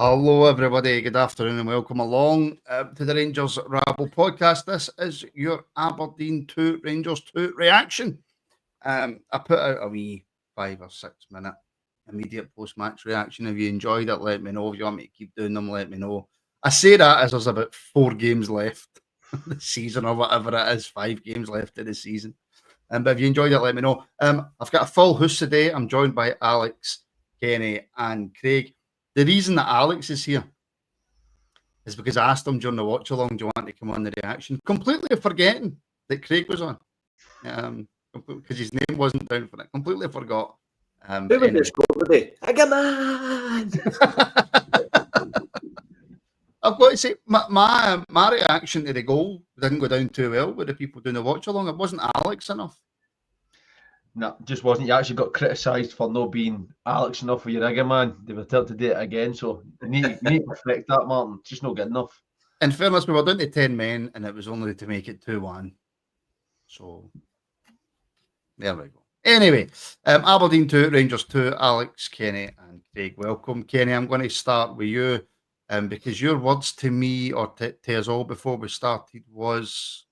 Hello, everybody. Good afternoon and welcome along to the Rangers Rabble podcast. This is your Aberdeen 2 Rangers 2 reaction. I put out a wee 5 or 6 minute immediate post-match reaction. If you enjoyed it, let me know. If you want me to keep doing them, let me know. I say that as there's about 4 games left the season or whatever it is, 5 games left of the season. But if you enjoyed it, let me know. I've got a full house today. I'm joined by Alex, Kenny and Craig. The reason that Alex is here is because I asked him during the watch along, do you want to come on the reaction? Completely forgetting that Craig was on. Because his name wasn't down for it. Completely forgot. Who was the score today? Hagan! I've got to say, my reaction to the goal didn't go down too well with the people doing the watch along. It wasn't Alex enough. No, just wasn't. You actually got criticised for not being Alex enough for your rigger, man. They were told to do it again, so you need to perfect that, Martin. It's just not good enough. In fairness, we were down to 10 men, and it was only to make it 2-1. So, there we go. Anyway, Aberdeen 2, Rangers 2, Alex, Kenny, and Craig. Welcome. Kenny, I'm going to start with you, because your words to me, or to us all before we started, was...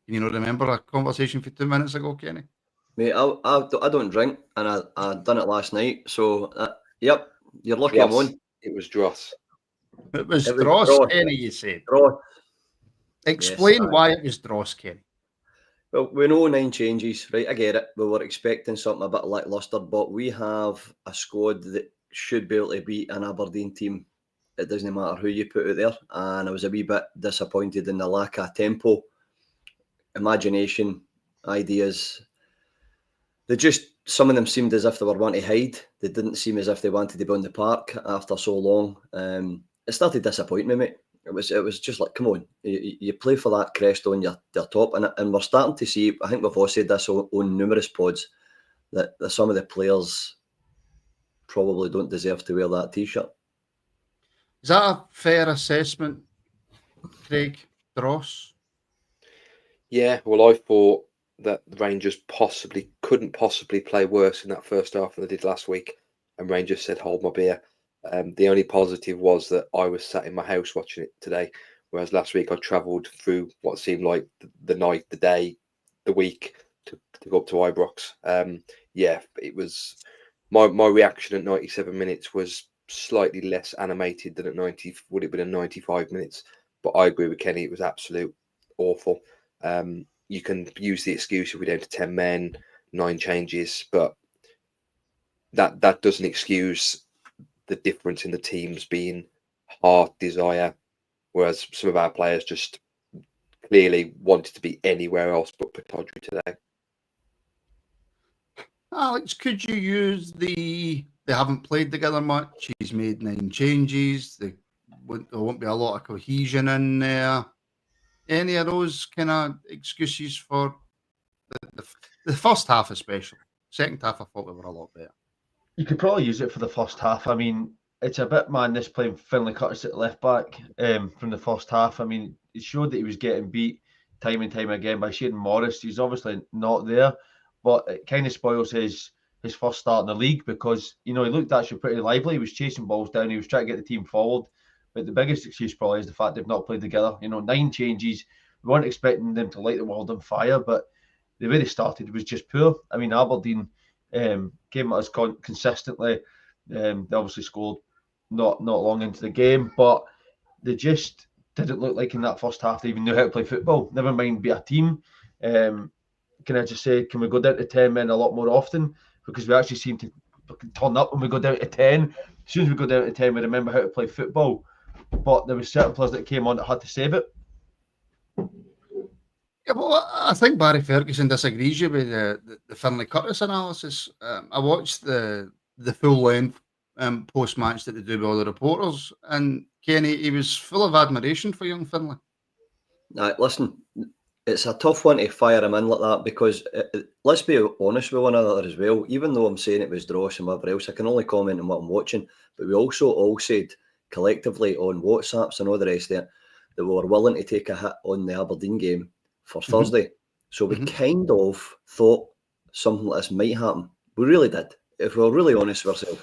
Can you not remember a conversation for 2 minutes ago, Kenny? Mate, I don't drink, and I done it last night. So, yep, you're lucky I'm on. It was Dross. It was Dross, Kenny, you said. Dross. Explain why it was Dross, Kenny. Well, we know 9 changes, right? I get it. We were expecting something a bit lacklustre, but we have a squad that should be able to beat an Aberdeen team. It doesn't matter who you put out there. And I was a wee bit disappointed in the lack of tempo, imagination, ideas. Some of them seemed as if they were wanting to hide. They didn't seem as if they wanted to be on the park after so long. It started disappointing me, mate. It was just like, come on, you play for that crest on your top, and we're starting to see. I think we've all said this on numerous pods that some of the players probably don't deserve to wear that t-shirt. Is that a fair assessment, Craig? Dross? Yeah, well, I thought that the Rangers couldn't possibly play worse in that first half than they did last week, and Rangers said, hold my beer. The only positive was that I was sat in my house watching it today, whereas last week I travelled through what seemed like the night, the day, the week to go up to Ibrox. Yeah, it was my reaction at 97 minutes was slightly less animated than at 90. Would it have been 95 minutes? But I agree with Kenny. It was absolute awful. You can use the excuse if we're down to 10 men, 9 changes, but that doesn't excuse the difference in the teams being heart, desire, whereas some of our players just clearly wanted to be anywhere else but Pittodrie today. Alex, could you use they haven't played together much, he's made 9 changes, there won't be a lot of cohesion in there. Any of those kind of excuses for the first half especially? Second half, I thought we were a lot better. You could probably use it for the first half. I mean, it's a bit madness playing Finlay Curtis at left back from the first half. I mean, it showed that he was getting beat time and time again by Shane Morris. He's obviously not there, but it kind of spoils his first start in the league because, you know, he looked actually pretty lively. He was chasing balls down. He was trying to get the team forward. But the biggest excuse probably is the fact they've not played together. You know, 9 changes. We weren't expecting them to light the world on fire, but the way they started was just poor. I mean, Aberdeen came at us consistently. They obviously scored not long into the game, but they just didn't look like in that first half they even knew how to play football. Never mind be a team. Can I just say, can we go down to 10 men a lot more often? Because we actually seem to turn up when we go down to 10. As soon as we go down to 10, we remember how to play football. But there were certain players that came on that had to save it. Yeah, well, I think Barry Ferguson disagrees with the Finlay Curtis analysis. I watched the full length post match that they do with all the reporters, and Kenny, he was full of admiration for young Finlay. Listen, it's a tough one to fire him in like that because let's be honest with one another as well. Even though I'm saying it was Dross and whatever else, I can only comment on what I'm watching. But we also all said collectively on WhatsApps and all the rest of it that we were willing to take a hit on the Aberdeen game for Thursday. So we kind of thought something like this might happen. We really did, if we're really honest with ourselves.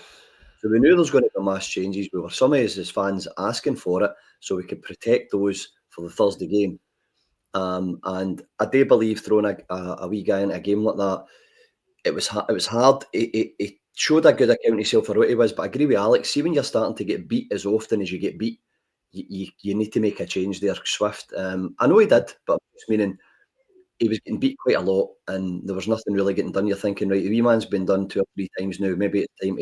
So we knew there was going to be mass changes. We were some of us as fans asking for it so we could protect those for the Thursday game. And I do believe throwing a wee guy into a game like that, it was hard. It showed a good account of himself for what he was, but I agree with Alex. See, when you're starting to get beat as often as you get beat, you need to make a change there, Swift. I know he did, but just meaning he was getting beat quite a lot and there was nothing really getting done. You're thinking, right, the wee man's been done 2 or 3 times now. Maybe it's time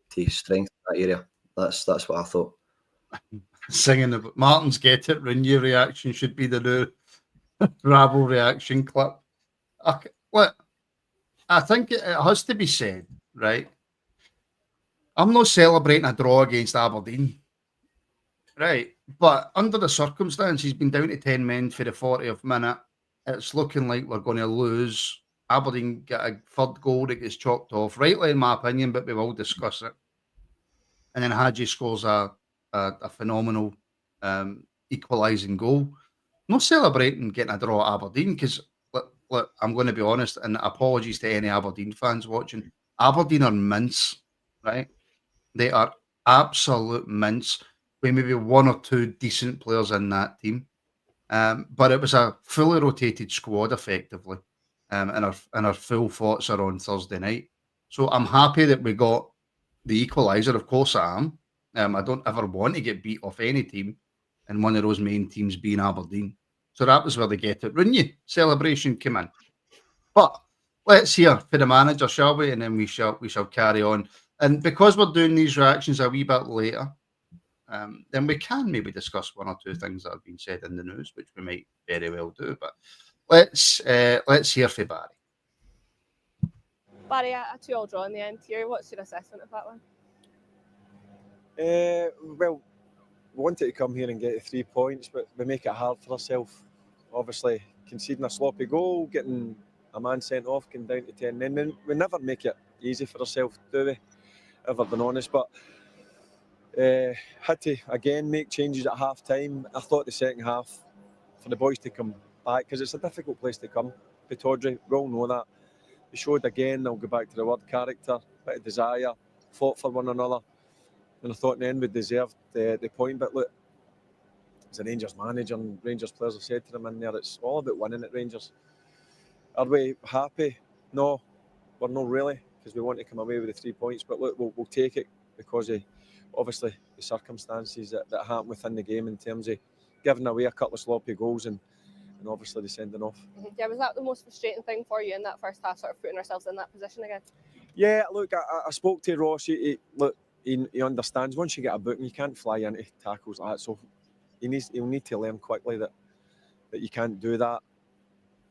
to strengthen that area. That's what I thought. Singing about Martin's get it, Renew reaction should be the new Rabble reaction clip. Okay, look, I think it has to be said, right? I'm not celebrating a draw against Aberdeen, right? But under the circumstances, he's been down to 10 men for the 40th minute. It's looking like we're going to lose. Aberdeen get a third goal that gets chalked off, rightly in my opinion, but we will discuss it. And then Haji scores a phenomenal equalising goal. Not celebrating getting a draw at Aberdeen because, look, I'm going to be honest, and apologies to any Aberdeen fans watching. Aberdeen are mince, right? They are absolute mince. We maybe 1 or 2 decent players in that team, but it was a fully rotated squad effectively, and our full thoughts are on Thursday night. So I'm happy that we got the equaliser. Of course, I am. I don't ever want to get beat off any team, and one of those main teams being Aberdeen. So that was where they get it. Renew celebration came in. But let's hear for the manager, shall we? And then we shall carry on. And because we're doing these reactions a wee bit later, then we can maybe discuss 1 or 2 things that have been said in the news, which we might very well do. But let's hear for Barry. Barry, a 2-2 draw in the end here. What's your assessment of that one? Well, we wanted to come here and get the 3 points, but we make it hard for ourselves. Obviously, conceding a sloppy goal, getting a man sent off, getting down to 10 men. We never make it easy for ourselves, do we? Ever been honest, but had to again make changes at half time. I thought the second half for the boys to come back, because it's a difficult place to come. Pittodrie, we all know that. They showed again, I'll go back to the word character, bit of desire, fought for one another. And I thought in the end we deserved the point. But look, as a Rangers manager and Rangers players have said to them in there, it's all about winning at Rangers. Are we happy? No, we're not really, because we want to come away with the 3 points. But look, we'll take it because of obviously the circumstances that happened within the game in terms of giving away a couple of sloppy goals and obviously the sending off. Yeah, was that the most frustrating thing for you in that first half, sort of putting ourselves in that position again? Yeah, look, I spoke to Ross. He understands once you get a booking, you can't fly into tackles like that. So he'll need to learn quickly that you can't do that.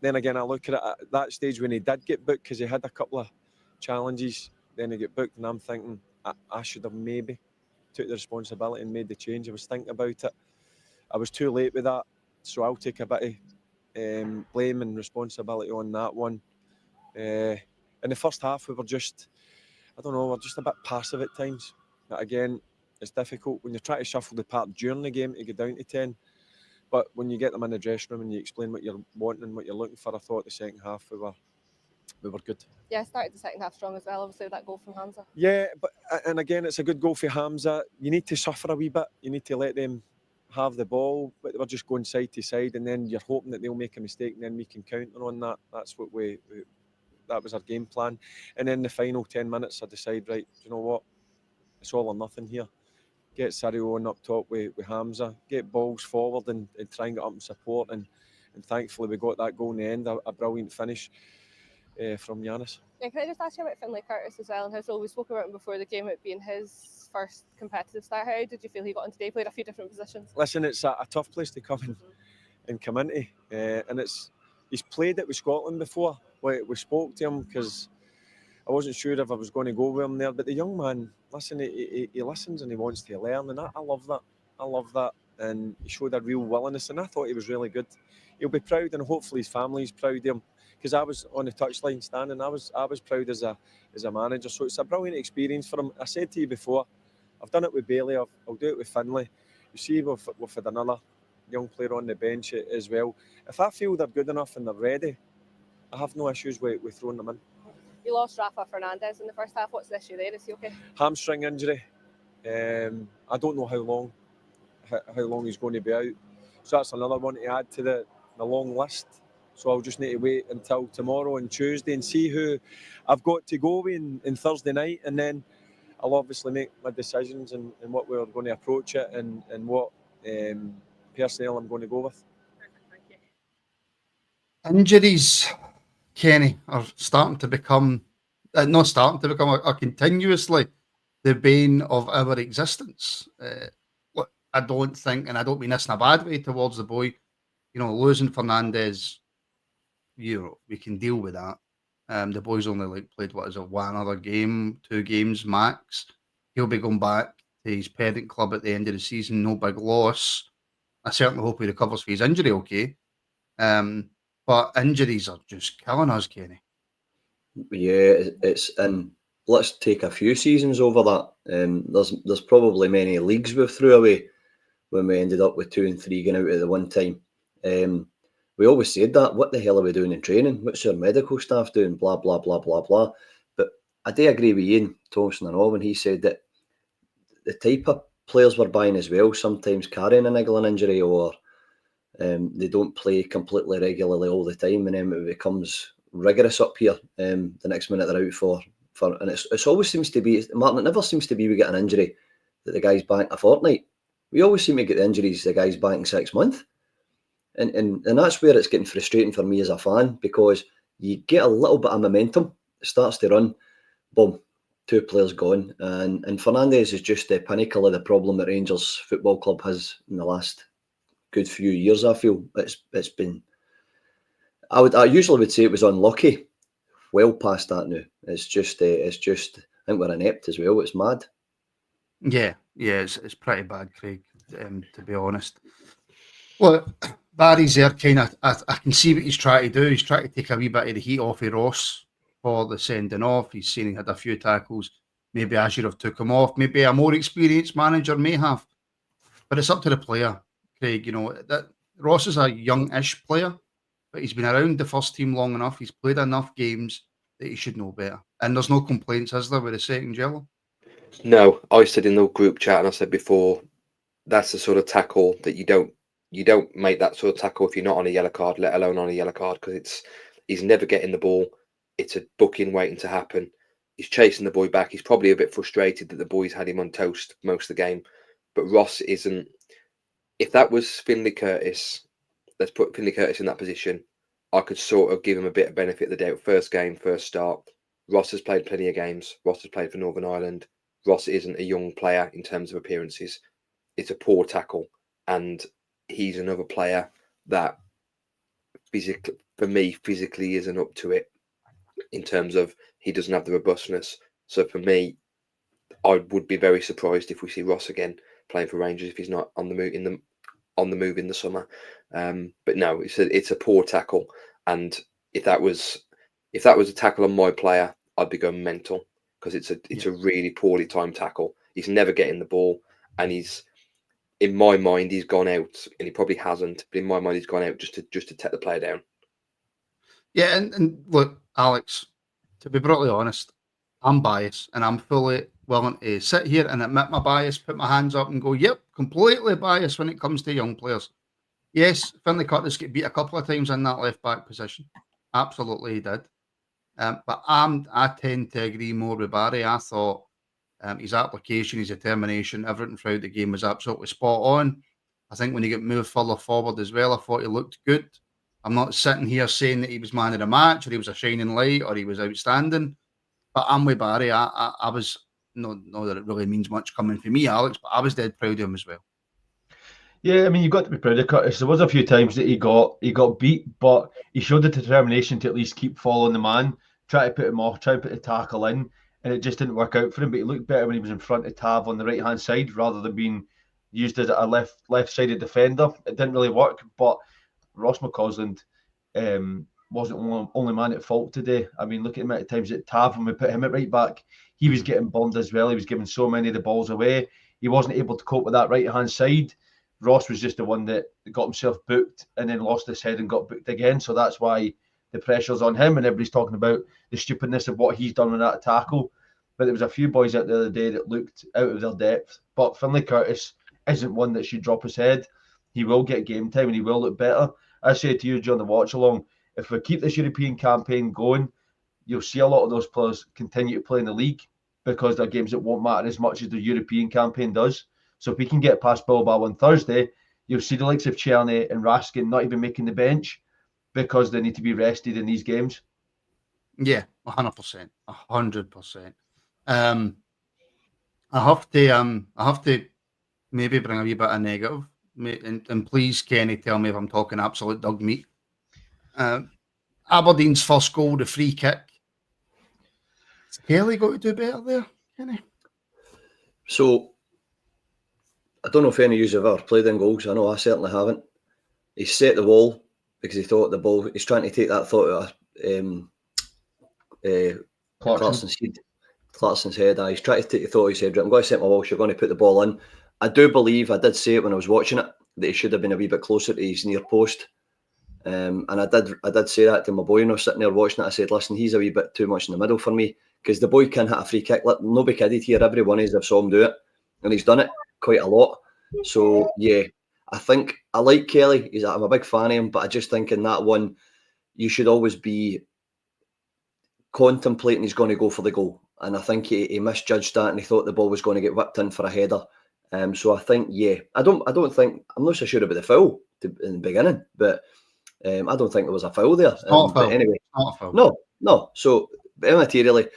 Then again, I look at it at that stage when he did get booked, because he had a couple of challenges. Then he get booked, and I'm thinking I should have maybe took the responsibility and made the change. I was thinking about it. I was too late with that, so I'll take a bit of blame and responsibility on that one. In the first half, we were just, we're just a bit passive at times. But again, it's difficult when you try to shuffle the part during the game to get down to 10. But when you get them in the dressing room and you explain what you're wanting and what you're looking for, I thought the second half we were good. Yeah, started the second half strong as well, obviously, that goal from Hamza. Yeah, and again, it's a good goal for Hamza. You need to suffer a wee bit. You need to let them have the ball, but they were just going side to side, and then you're hoping that they'll make a mistake, and then we can counter on that. That's what that was our game plan. And then the final 10 minutes, I decide, right, you know what? It's all or nothing here. Get Sario on up top with Hamza, get balls forward and try and get up and support. And thankfully, we got that goal in the end, a brilliant finish from Giannis. Yeah, can I just ask you about Finlay Curtis as well and his role? We spoke about him before the game, it being his first competitive start. How did you feel he got in today? Played a few different positions. Listen, it's a tough place to come and come into. And he's played it with Scotland before. We spoke to him because I wasn't sure if I was going to go with him there. But the young man, listen, he listens and he wants to learn. And I love that. I love that. And he showed a real willingness. And I thought he was really good. He'll be proud, and hopefully his family's proud of him. Because I was on the touchline standing, I was proud as a manager. So it's a brilliant experience for him. I said to you before, I've done it with Bailey, I'll do it with Finlay. You see, we've had another young player on the bench as well. If I feel they're good enough and they're ready, I have no issues with throwing them in. You lost Rafa Fernandez in the first half. What's the issue there? Is he okay? Hamstring injury. I don't know how long he's going to be out. So that's another one to add to the long list. So I'll just need to wait until tomorrow and Tuesday and see who I've got to go with in Thursday night, and then I'll obviously make my decisions and what we're going to approach it and what personnel I'm going to go with. Thank you. Injuries, Kenny, are starting to become, not starting to become, are continuously the bane of our existence. Look, I don't think, and I don't mean this in a bad way towards the boy, losing Fernandez, we can deal with that. The boy's only played, one other game, 2 games max. He'll be going back to his parent club at the end of the season, no big loss. I certainly hope he recovers for his injury okay. But injuries are just killing us, Kenny. Yeah, it's and let's take a few seasons over that. There's probably many leagues we threw away when we ended up with 2 and 3 going out at the one time. We always said that. What the hell are we doing in training? What's our medical staff doing? Blah, blah, blah, blah, blah. But I do agree with Ian Thompson and all when he said that the type of players we're buying as well sometimes carrying a niggling injury, or they don't play completely regularly all the time, and then it becomes rigorous up here. The next minute they're out for and it always seems to be, Martin, it never seems to be we get an injury that the guy's back a fortnight. We always seem to get the injuries the guy's back in 6 months. And that's where it's getting frustrating for me as a fan, because you get a little bit of momentum, it starts to run, boom, 2 players gone. And Fernandez is just the pinnacle of the problem that Rangers Football Club has in the last good few years, I feel. It's been, I usually would say it was unlucky. Well past that now. It's just I think we're inept as well. It's mad. Yeah, it's pretty bad, Craig, to be honest. Well, Barry's there kind of, I can see what he's trying to do. He's trying to take a wee bit of the heat off of Ross for the sending off. He's seen he had a few tackles. Maybe I should have took him off. Maybe a more experienced manager may have. But it's up to the player, Craig. That Ross is a young-ish player, but he's been around the first team long enough. He's played enough games that he should know better. And there's no complaints, is there, with the second yellow? No, I said in the group chat, and I said before, that's the sort of tackle that you don't make that sort of tackle if you're not on a yellow card, let alone on a yellow card, because he's never getting the ball. It's a booking waiting to happen. He's chasing the boy back. He's probably a bit frustrated that the boys had him on toast most of the game. But Ross isn't. If that was Finlay Curtis, let's put Finlay Curtis in that position, I could sort of give him a bit of benefit of the doubt. First game, first start. Ross has played plenty of games. Ross has played for Northern Ireland. Ross isn't a young player in terms of appearances. It's a poor tackle. And he's another player that physically isn't up to it in terms of he doesn't have the robustness. So for me, I would be very surprised if we see Ross again playing for Rangers if he's not on the move in the summer. But no, it's a poor tackle, and if that was a tackle on my player, I'd be going mental, because it's a really poorly timed tackle. He's never getting the ball, and in my mind, he's gone out, and he probably hasn't, but in my mind, he's gone out just to take the player down. Yeah, and look, Alex, to be brutally honest, I'm biased, and I'm fully willing to sit here and admit my bias, put my hands up and go, yep, completely biased when it comes to young players. Yes, Finlay Curtis get beat a couple of times in that left-back position. Absolutely he did. But I tend to agree more with Barry. I thought his application, his determination, everything throughout the game was absolutely spot on. I think when he got moved further forward as well, I thought he looked good. I'm not sitting here saying that he was man of the match, or he was a shining light, or he was outstanding. But I'm with Barry. I was, not that it really means much coming from me, Alex, but I was dead proud of him as well. Yeah, I mean, you've got to be proud of Curtis. There was a few times that he got beat, but he showed the determination to at least keep following the man, try to put him off, try to put the tackle in, and it just didn't work out for him. But he looked better when he was in front of Tav on the right-hand side rather than being used as a left-sided defender. It didn't really work, but Ross McCausland wasn't only man at fault today. I mean, look at him at times at Tav, when we put him at right back, he was getting bummed as well. He was giving so many of the balls away. He wasn't able to cope with that right-hand side. Ross was just the one that got himself booked and then lost his head and got booked again. So that's why the pressure's on him, and everybody's talking about the stupidness of what he's done with that tackle. But there was a few boys out the other day that looked out of their depth. But Finlay Curtis isn't one that should drop his head. He will get game time and he will look better. I said to you during the watch along, if we keep this European campaign going, you'll see a lot of those players continue to play in the league because they're games that won't matter as much as the European campaign does. So if we can get past Bilbao on Thursday, you'll see the likes of Czerny and Raskin not even making the bench because they need to be rested in these games. Yeah, 100%, 100%. I have to maybe bring a wee bit of negative, and please, Kenny, tell me if I'm talking absolute dog meat. Aberdeen's first goal, the free kick. Has Kelly got to do better there, Kenny? So, I don't know if any of you have ever played in goals. I know I certainly haven't. He set the wall because he thought the ball, he's trying to take that thought out of Clarkson's head. He's trying to take the thought. He said, I'm going to set my wall, you're going to put the ball in. I do believe, I did say it when I was watching it, that he should have been a wee bit closer to his near post. And I did say that to my boy when I was sitting there watching it. I said, listen, he's a wee bit too much in the middle for me because the boy can hit a free kick. Nobody kidded here. Every one of us have saw him do it. And he's done it quite a lot. So, yeah, I think I like Kelly. I'm a big fan of him, but I just think in that one, you should always be contemplating he's going to go for the goal. And I think he misjudged that and he thought the ball was going to get whipped in for a header. So I think, yeah, I'm not so sure about the foul in the beginning, but I don't think there was a foul there. But anyway, not a foul. No. So immaterially,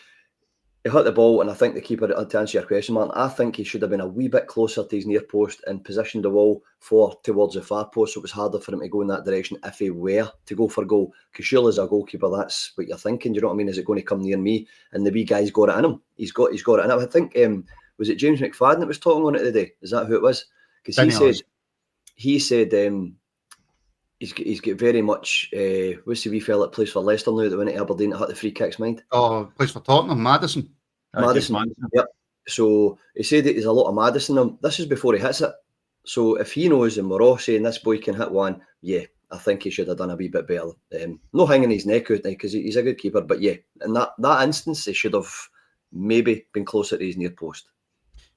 he hit the ball, and I think the keeper, to answer your question, Martin, I think he should have been a wee bit closer to his near post and positioned the wall towards the far post, so it was harder for him to go in that direction if he were to go for goal. Because surely as a goalkeeper, that's what you're thinking. Do you know what I mean? Is it going to come near me? And the wee guy's got it in him. He's got it in him. I think was it James McFadden that was talking on it today? Is that who it was? Because he said he's got very much. What's the wee fella that plays for Leicester now that went to Aberdeen that hit the free kicks, mind? Oh, plays for Tottenham, Madison. Madison. Yep. So he said that there's a lot of Madison in him. This is before he hits it. So if he knows, and we're all saying this boy can hit one, yeah, I think he should have done a wee bit better. No hanging his neck out there because he's a good keeper, but yeah, in that instance, he should have maybe been closer to his near post.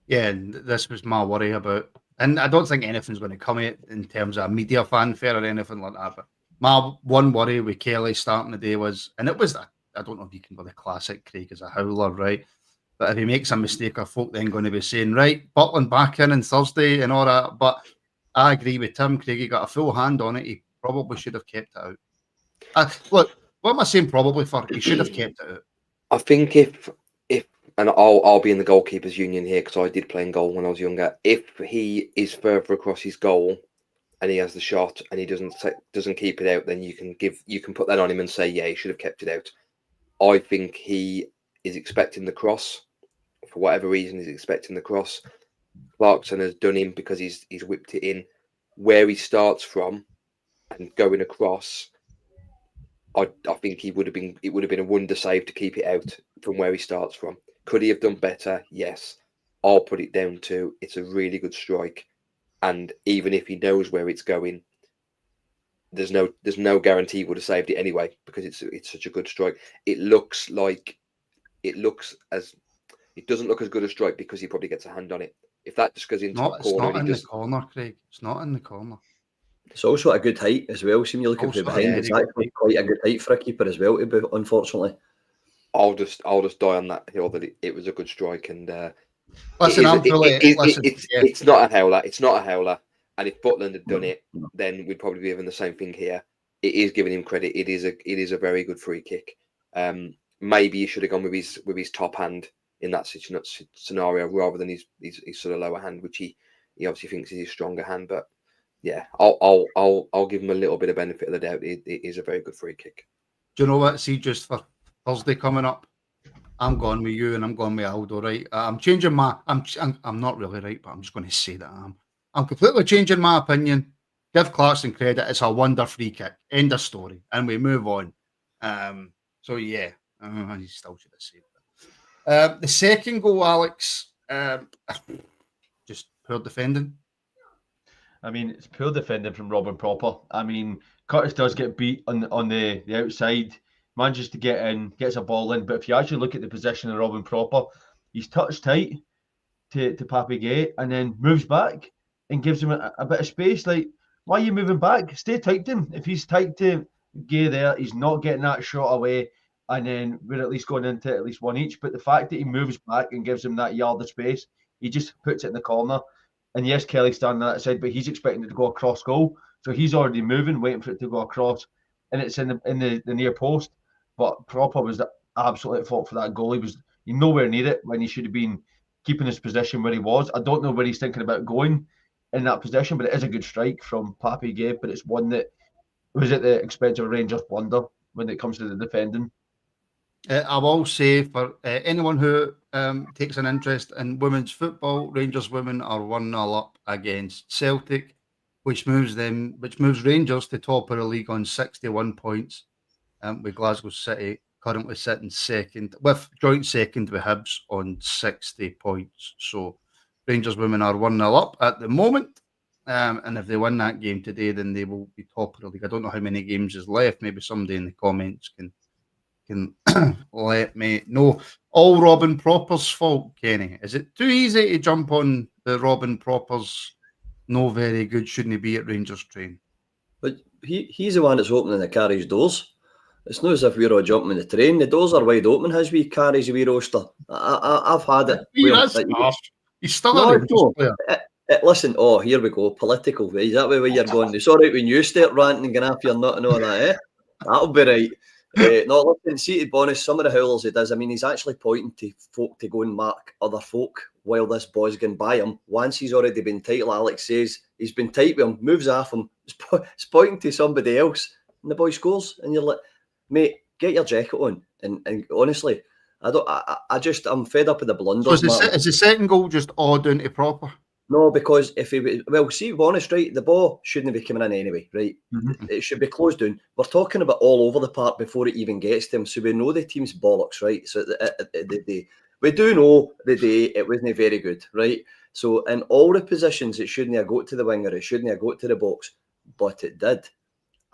Yeah, and this was my worry about, and I don't think anything's going to come out in terms of media fanfare or anything like that, but my one worry with Kelly starting the day was, and it was, I don't know if you can go the classic Craig as a howler, right? But if he makes a mistake, are folk then going to be saying, right, Butland back in on Thursday and all that? But I agree with Tim. Craig, he got a full hand on it. He probably should have kept it out. Look, what am I saying probably for? He should have kept it out. I think if and I'll be in the goalkeepers union here because I did play in goal when I was younger. If he is further across his goal and he has the shot and he doesn't keep it out, then you can put that on him and say, yeah, he should have kept it out. I think he is expecting the cross. For whatever reason, he's expecting the cross. Clarkson has done him because he's whipped it in. Where he starts from and going across, I think it would have been a wonder save to keep it out from where he starts from. Could he have done better? Yes. I'll put it down to it's a really good strike, and even if he knows where it's going, there's no guarantee he would have saved it anyway because it's such a good strike. It doesn't look as good a strike because he probably gets a hand on it. If that just goes into the corner, it's not in the corner, Craig. It's not in the corner. It's also a good height as well. See, when you look at behind, it's actually quite a good height for a keeper as well. Unfortunately, I'll just die on that hill that it was a good strike. And listen, it's not a howler. It's not a howler. And if Butland had done it, then we'd probably be having the same thing here. It is giving him credit. It is a very good free kick. Maybe he should have gone with his top hand in that scenario rather than his sort of lower hand, which he obviously thinks is his stronger hand. But yeah, I'll give him a little bit of benefit of the doubt. It is a very good free kick. Do you know what? See, just for Thursday coming up, I'm going with you and I'm going with Aldo, right? I'm changing my. I'm not really right, but I'm just going to say that I'm completely changing my opinion. Give Clarkson credit. It's a wonder free kick. End of story, and we move on. So yeah, he still should have saved it. The second goal, Alex, just poor defending. I mean, it's poor defending from Robin Proper. I mean, Curtis does get beat on the outside, manages to get in, gets a ball in. But if you actually look at the position of Robin Proper, he's touched tight to Papi Gay and then moves back and gives him a bit of space. Like, why are you moving back? Stay tight to him. If he's tight to Gay there, he's not getting that shot away. And then we're at least going into at least one each. But the fact that he moves back and gives him that yard of space, he just puts it in the corner. And yes, Kelly's standing on that side, but he's expecting it to go across goal. So he's already moving, waiting for it to go across. And it's in the near post. But Proper was absolutely at fault for that goal. He was nowhere near it when he should have been keeping his position where he was. I don't know where he's thinking about going in that position, but it is a good strike from Papi Gay, but it's one that was at the expense of Rangers' blunder when it comes to the defending. I will say for anyone who takes an interest in women's football, Rangers women are 1-0 up against Celtic, which moves Rangers to top of the league on 61 points, with Glasgow City currently sitting second, with joint second with Hibs on 60 points. So Rangers women are 1-0 up at the moment. And if they win that game today, then they will be top of the league. I don't know how many games is left. Maybe somebody in the comments can let me know. All Robin Proper's fault, Kenny. Is it too easy to jump on the Robin Proper's no very good, shouldn't he be at Rangers train? But he's the one that's opening the carriage doors. It's not as if we're all jumping the train. The doors are wide open. His wee carriage, wee roaster. I've had it. He's still a Rangers player. Listen, here we go. Political. Is that where you're going? It's all right when you start ranting and going off your nut and all that, eh? That'll be right. No, listen, see, to be honest, some of the howlers he does, I mean, he's actually pointing to folk to go and mark other folk while this boy's going by him. Once he's already been tight, like Alex says, he's been tight with him, moves off him, it's pointing to somebody else, and the boy scores, and you're like, mate, get your jacket on. And honestly, I'm fed up with the blunders. So is the second goal just all down to Proper? No, because if he see, to be honest, right, the ball shouldn't be coming in anyway, right? Mm-hmm. It should be closed down. We're talking about all over the park before it even gets to him, so we know the team's bollocks, right? So we do know the day it wasn't very good, right? So in all the positions, it shouldn't have got to the winger, it shouldn't have got to the box, but it did.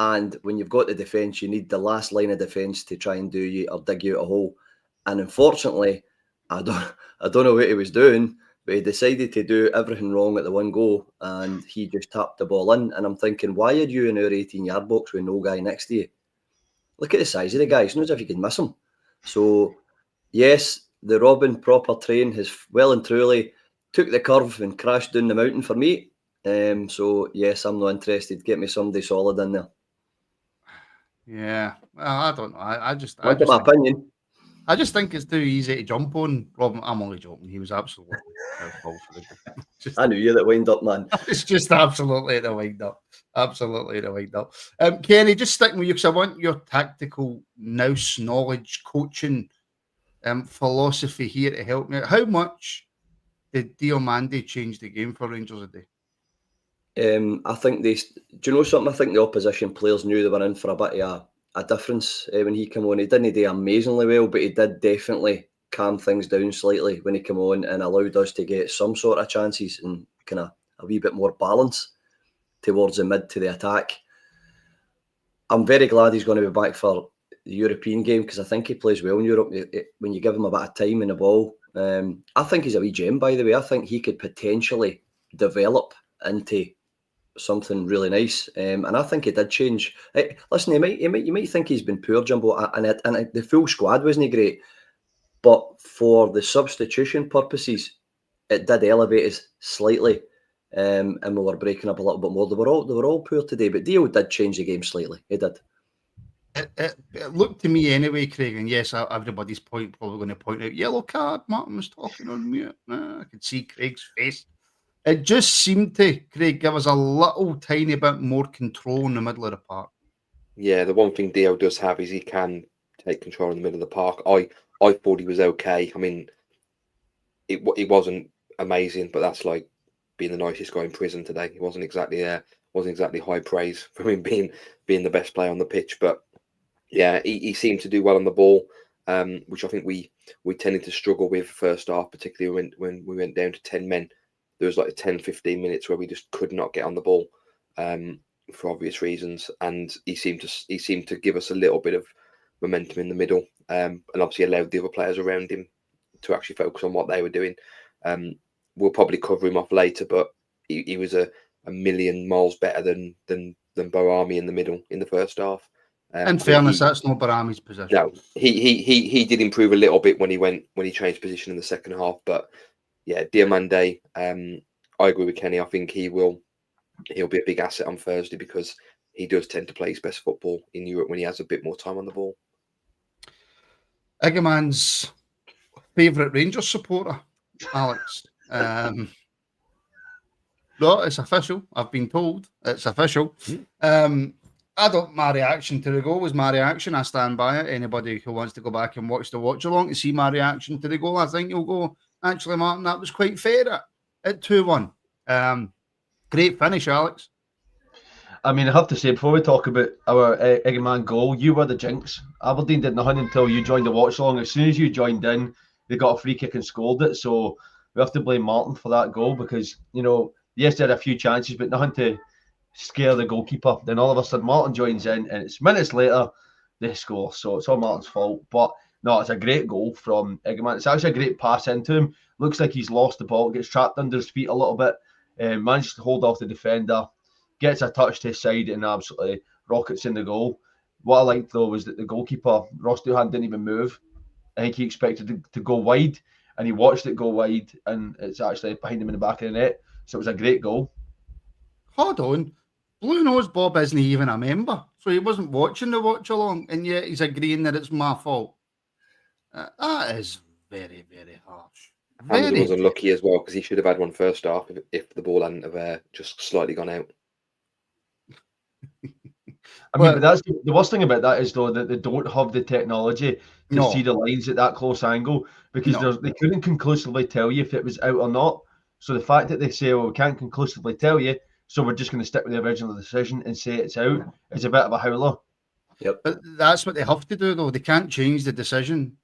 And when you've got the defence, you need the last line of defence to try and do you or dig you out a hole. And unfortunately, I don't know what he was doing. But he decided to do everything wrong at the one go, and he just tapped the ball in. And I'm thinking, why are you in our 18-yard box with no guy next to you? Look at the size of the guy. It's not as if you can miss him. So, yes, the Robin Proper train has well and truly took the curve and crashed down the mountain for me. So, yes, I'm not interested. Get me somebody solid in there. Yeah, well, I don't know. I just my opinion. I just think it's too easy to jump on Robin. I'm only joking. He was absolutely I knew you that wind up, man. It's just absolutely the wind up. Absolutely the wind up. Kenny, just sticking with you because I want your tactical nous knowledge coaching philosophy here to help me out. How much did Diomande change the game for Rangers today? I think do you know something? I think the opposition players knew they were in for a bit of a difference when he came on. He didn't do amazingly well, but he did definitely calm things down slightly when he came on and allowed us to get some sort of chances and kind of a wee bit more balance towards the mid to the attack. I'm very glad he's going to be back for the European game because I think he plays well in Europe when you give him a bit of time in the ball. I think he's a wee gem, by the way. I think he could potentially develop into something really nice, and I think he did change. Listen, you might think he's been poor, Jumbo, and the full squad wasn't great, but for the substitution purposes, it did elevate us slightly, and we were breaking up a little bit more. They were all poor today, but Dio did change the game slightly. He did. It looked to me anyway, Craig, and yes, everybody's probably going to point out yellow card. Martin was talking on mute. I could see Craig's face. It just seemed to, Craig, give us a little tiny bit more control in the middle of the park. Yeah, the one thing Dio does have is he can take control in the middle of the park. I thought he was okay. I mean, it wasn't amazing, but that's like being the nicest guy in prison today. He wasn't exactly high praise for him being the best player on the pitch. But yeah, he seemed to do well on the ball, which I think we tended to struggle with first half, particularly when we went down to 10 men. there was like 10, 15 minutes where we just could not get on the ball for obvious reasons. And he seemed to give us a little bit of momentum in the middle, and obviously allowed the other players around him to actually focus on what they were doing. We'll probably cover him off later, but he was a million miles better than Boarami in the middle in the first half. In fairness, that's not Barami's position. No, he did improve a little bit when he changed position in the second half. But yeah, Diomande, I agree with Kenny. I think he'll be a big asset on Thursday because he does tend to play his best football in Europe when he has a bit more time on the ball. Iggaman's favourite Rangers supporter, Alex. No, it's official. I've been told it's official. My reaction to the goal was my reaction. I stand by it. Anybody who wants to go back and watch the watch along to see my reaction to the goal, I think you'll go, actually, Martin, that was quite fair at 2-1. Great finish, Alex. I mean, I have to say, before we talk about our Eggman goal, you were the jinx. Aberdeen did nothing until you joined the watch along. As soon as you joined in, they got a free kick and scored it. So we have to blame Martin for that goal because, yes, they had a few chances, but nothing to scare the goalkeeper. Then all of a sudden, Martin joins in, and it's minutes later they score. So it's all Martin's fault. But no, it's a great goal from Eggman. It's actually a great pass into him. Looks like he's lost the ball, gets trapped under his feet a little bit, manages to hold off the defender, gets a touch to his side, and absolutely rockets in the goal. What I liked, though, was that the goalkeeper, Ross Doohan, didn't even move. I think he expected to go wide, and he watched it go wide, and it's actually behind him in the back of the net. So it was a great goal. Hold on. Blue Nose Bob isn't even a member, so he wasn't watching the watch along, and yet he's agreeing that it's my fault. That is very, very harsh. Hamilton was unlucky as well because he should have had one first half if the ball hadn't have just slightly gone out. But that's the worst thing about that is, though, that they don't have the technology to see the lines at that close angle because they couldn't conclusively tell you if it was out or not. So the fact that they say, well, we can't conclusively tell you, so we're just going to stick with the original decision and say it's out, is a bit of a howler. Yep. But that's what they have to do, though. They can't change the decision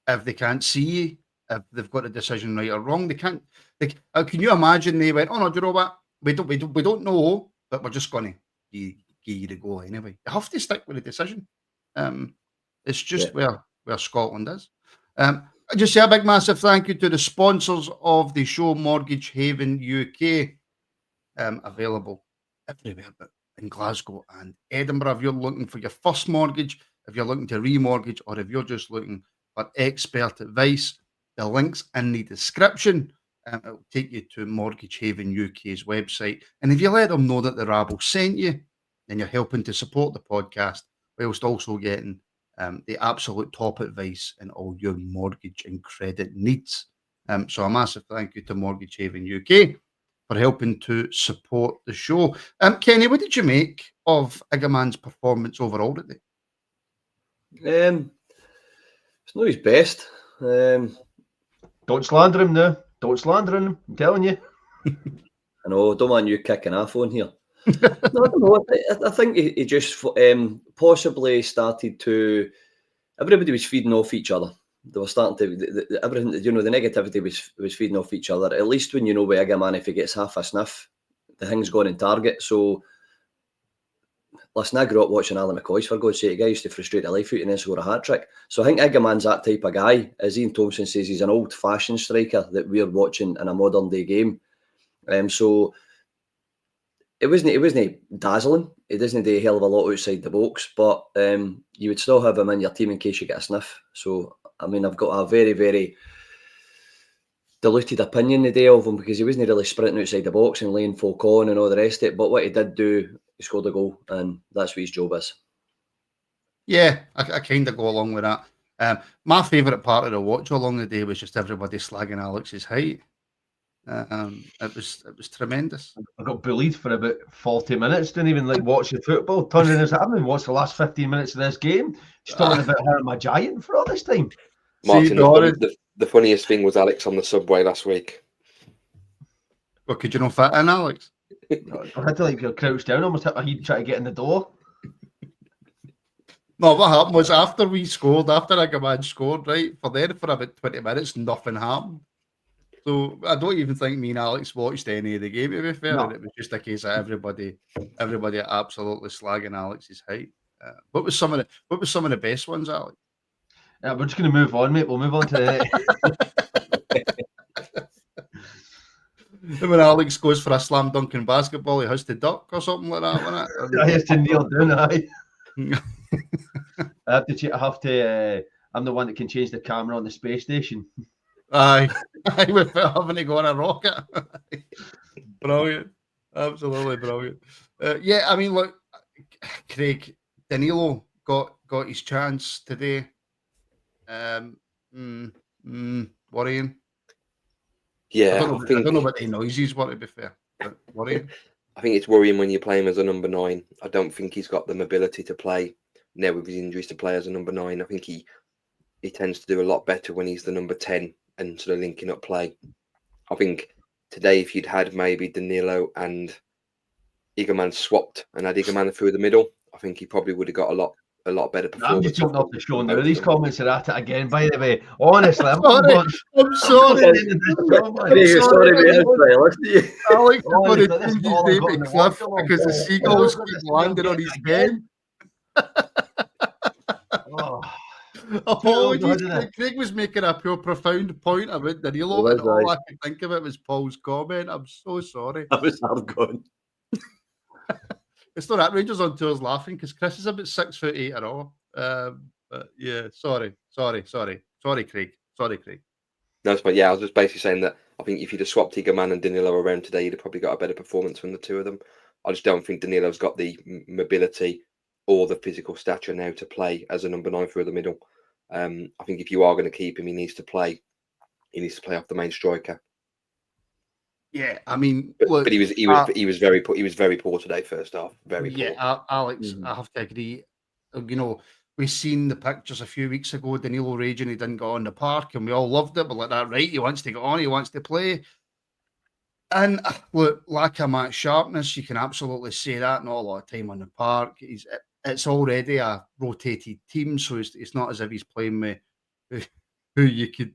if they can't see if they've got the decision right or wrong. They can't. Can you imagine they went, oh no, do you know what? We don't know, but we're just going to give you the goal anyway. They have to stick with the decision. It's just where Scotland is. I just say a big massive thank you to the sponsors of the show, Mortgage Haven UK, available everywhere but in Glasgow and Edinburgh. If you're looking for your first mortgage, if you're looking to remortgage, or if you're just looking for expert advice, the link's in the description. It will take you to Mortgage Haven UK's website. And if you let them know that the Rabble sent you, then you're helping to support the podcast, whilst also getting the absolute top advice in all your mortgage and credit needs. So a massive thank you to Mortgage Haven UK for helping to support the show. Kenny, what did you make of Iggaman's performance overall today? It's not his best. Don't slander him now. Don't slander him. I'm telling you. I know. Don't want you kicking off on here. No, I don't know. I think he just possibly started to. Everybody was feeding off each other. They were starting to everything. The negativity was feeding off each other. At least when you know with Iggaman, if he gets half a sniff, the thing's gone in target. So, listen, I grew up watching Alan McCoy's, for God's sake. The guy used to frustrate the life out and then score a hat trick. So I think Iggaman's that type of guy. As Ian Thompson says, he's an old-fashioned striker that we're watching in a modern-day game. So. It wasn't dazzling. It doesn't do a hell of a lot outside the box, but you would still have him in your team in case you get a sniff. So, I mean, I've got a very, very diluted opinion today of him because he wasn't really sprinting outside the box and laying folk on and all the rest of it. But what he did do, he scored a goal, and that's what his job is. Yeah, I kind of go along with that. My favourite part of the watch along the day was just everybody slagging Alex's height. It was tremendous. I got bullied for about 40 minutes. Didn't even watch the football. Turning his head and watched the last 15 minutes of this game. Just talking about how I'm a giant for all this time. Martin, the funniest thing was Alex on the subway last week. Well, could you not fit in, Alex? I had to crouch down, almost hit my head trying to get in the door. No, what happened was after Iggaman scored, right, for about 20 minutes, nothing happened. So I don't even think me and Alex watched any of the game, to be fair. No. And it was just a case of everybody absolutely slagging Alex's height. What was some of the best ones, Alex? Yeah, we're just going to move on, mate. We'll move on to When Alex goes for a slam dunk in basketball, he has to duck or something like that, wasn't it? I have to kneel down. I have to. I'm the one that can change the camera on the space station. Aye, without having to go on a rocket. Brilliant, absolutely brilliant. Yeah, I mean, look, Craig, Danilo got his chance today. Worrying. Yeah, I don't know what the noises were, to be fair, but worrying. I think it's worrying when you play him as a number 9. I don't think he's got the mobility to play now with his injuries to play as a number 9. I think he tends to do a lot better when he's the number 10 and sort of linking up play. I think today, if you'd had maybe Danilo and Igaman swapped and had Igaman through the middle, I think he probably would have got a lot better performance. I'm just jumping off the show now. These comments are at it again, by the way. Honestly, I'm sorry. Alex, I'm going to change his name to Cliff because the seagulls keep landing on his bed. Apologies, Craig was making a pure profound point about Danilo, and all I could think of it was Paul's comment. I'm so sorry. I was half gone. It's not that Rangers on tours laughing because Chris is about 6'8" at all. But yeah, sorry, Craig. Sorry, Craig. No, but yeah, I was just basically saying that I think if you'd have swapped Igaman and Danilo around today, you'd have probably got a better performance from the two of them. I just don't think Danilo's got the mobility or the physical stature now to play as a number 9 through the middle. I think if you are going to keep him, he needs to play off the main striker. Yeah, I mean, but he was very poor today. First half, very poor. Yeah, Alex, I have to agree. You know, we seen the pictures a few weeks ago. Danilo raging he didn't go on the park, and we all loved it. But like that, right? He wants to get on. He wants to play. And look, lack of match sharpness, you can absolutely say that. Not a lot of time on the park. It's already a rotated team, so it's not as if he's playing with who you could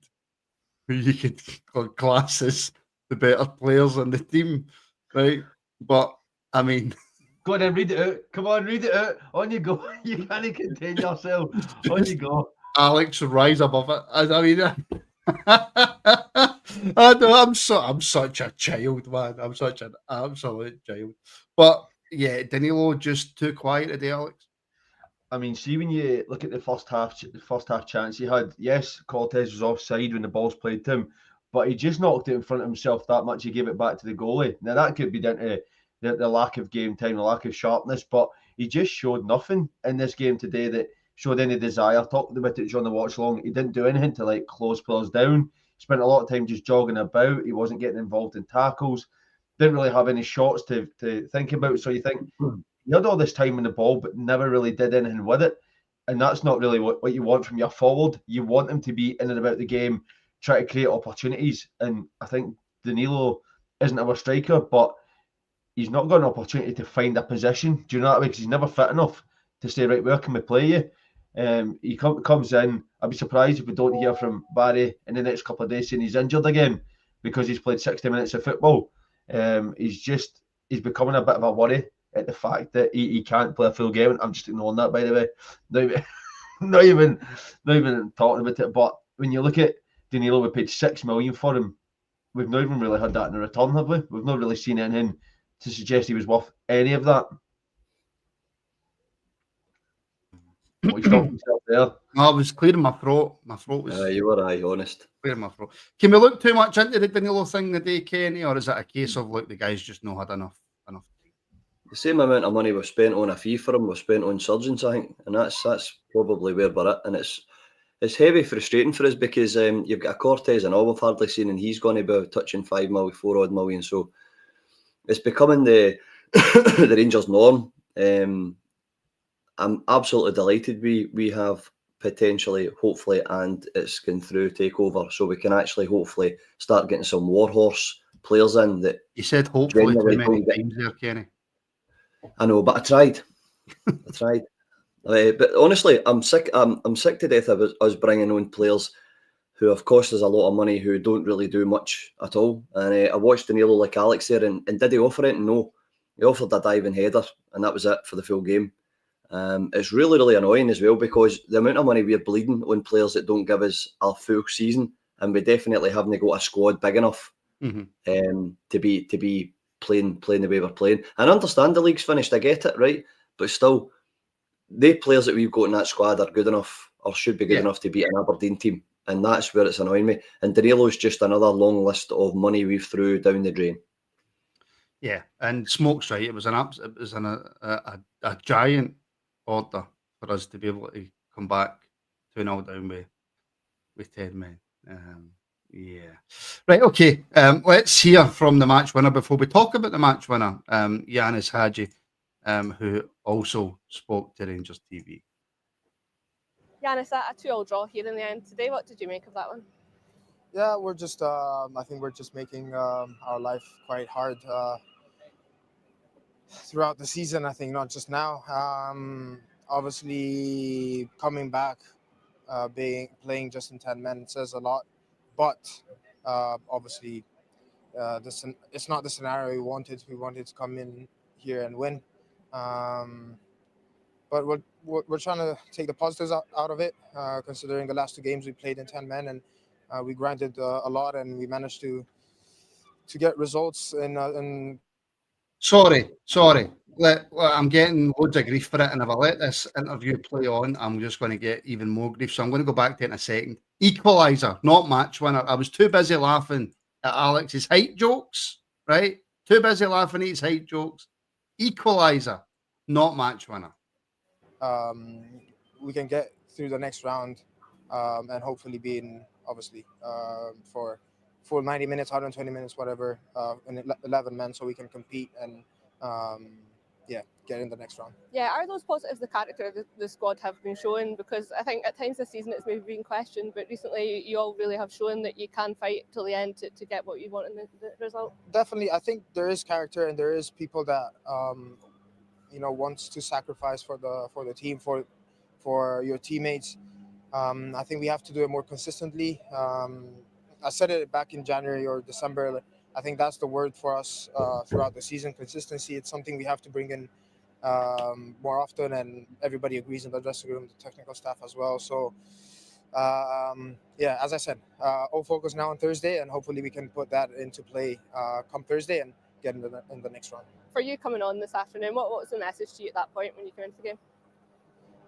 class as the better players on the team, right? But I mean, go on and read it out. Come on, read it out. On you go. You can't contain yourself. On you go. Alex, rise above it. I mean, I know I'm such a child, man. I'm such an absolute child. But yeah, Danilo just too quiet today, Alex. I mean, see, when you look at the first half chance he had, yes, Cortez was offside when the ball's played to him, but he just knocked it in front of himself that much. He gave it back to the goalie. Now, that could be down to the lack of game time, the lack of sharpness, but he just showed nothing in this game today that showed any desire. Talked about it during the watch long. He didn't do anything to like close players down. Spent a lot of time just jogging about. He wasn't getting involved in tackles. Didn't really have any shots to think about. So you think he had all this time in the ball, but never really did anything with it. And that's not really what you want from your forward. You want him to be in and about the game, try to create opportunities. And I think Danilo isn't our striker, but he's not got an opportunity to find a position. Do you know that? Because he's never fit enough to say, right, where can we play you? He comes in. I'd be surprised if we don't hear from Barry in the next couple of days saying he's injured again because he's played 60 minutes of football. He's becoming a bit of a worry at the fact that he can't play a full game. I'm just ignoring that, by the way. Not even talking about it. But when you look at Danilo, we paid $6 million for him. We've not even really had that in return, have we? We've not really seen anything to suggest he was worth any of that. He stopped himself there. I was clearing my throat. My throat was. You were honest. Clearing my throat. Can we look too much into the Danilo thing today, Kenny, or is it a case of like the guys just not had enough? The same amount of money we've spent on a fee for him, we've spent on surgeons, I think, and that's probably where we're at. And it's heavy frustrating for us because you've got a Cortez and all we've hardly seen, and he's going to be touching 5 million, 4 odd million. So it's becoming the the Rangers' norm. I'm absolutely delighted we have potentially, hopefully, and it's going through takeover, so we can actually hopefully start getting some warhorse players in. That you said hopefully too many times there, Kenny. I know, but I tried. But honestly, I'm sick. I'm sick to death of us bringing on players who have cost us a lot of money, who don't really do much at all. And I watched Danilo like Alex there, and did he offer it? No. He offered a diving header, and that was it for the full game. It's really, really annoying as well, because the amount of money we're bleeding on players that don't give us a full season, and we definitely haven't got a squad big enough to be playing the way we're playing. And I understand the league's finished, I get it, right? But still, the players that we've got in that squad are good enough, or should be good enough to beat an Aberdeen team. And that's where it's annoying me. And Danilo's just another long list of money we've threw down the drain. Yeah, and Smoke's right. It was a giant order for us to be able to come back 2-0 down with 10 men. Yeah. Right, okay. Let's hear from the match winner before we talk about the match winner, Yanis Haji, who also spoke to Rangers TV. Yanis, a 2-2 draw here in the end today. What did you make of that one? Yeah, we're just. I think we're just making our life quite hard throughout the season. I think not just now. Obviously, coming back, playing just in 10 men says a lot, but obviously, it's not the scenario we wanted. We wanted to come in here and win. But we're trying to take the positives out of it, considering the last 2 games we played in 10 men, and we grinded a lot, and we managed to get results in. Sorry. I'm getting loads of grief for it, and if I let this interview play on, I'm just going to get even more grief. So I'm going to go back to it in a second. Equaliser, not match winner. I was too busy laughing at Alex's height jokes, right? Too busy laughing at his height jokes. Equaliser, not match winner. We can get through the next round, and hopefully be in, obviously, for 90 minutes, 120 minutes, whatever, in 11 men, so we can compete and get in the next round. Yeah, are those positives the character the squad have been showing? Because I think at times this season it's maybe been questioned, but recently you all really have shown that you can fight till the end to get what you want in the result. Definitely, I think there is character, and there is people that wants to sacrifice for the team, for your teammates. I think we have to do it more consistently. I said it back in January or December. I think that's the word for us throughout the season. Consistency. It's something we have to bring in more often, and everybody agrees in the dressing room, the technical staff as well. So, as I said, all focus now on Thursday, and hopefully we can put that into play come Thursday and get in the next round. For you coming on this afternoon, what was the message to you at that point when you came into the game?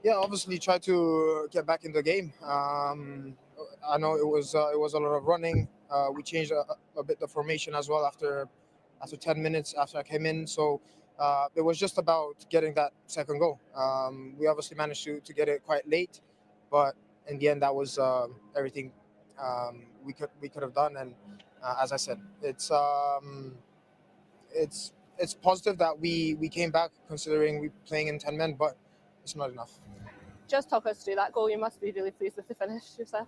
Yeah, obviously try to get back in the game. I know it was a lot of running. We changed a bit the formation as well after 10 minutes after I came in. So it was just about getting that second goal. We obviously managed to get it quite late, but in the end, that was everything we could have done. And as I said, it's positive that we came back, considering we playing in 10 men, but it's not enough. Just talk us through that goal. You must be really pleased with the finish yourself.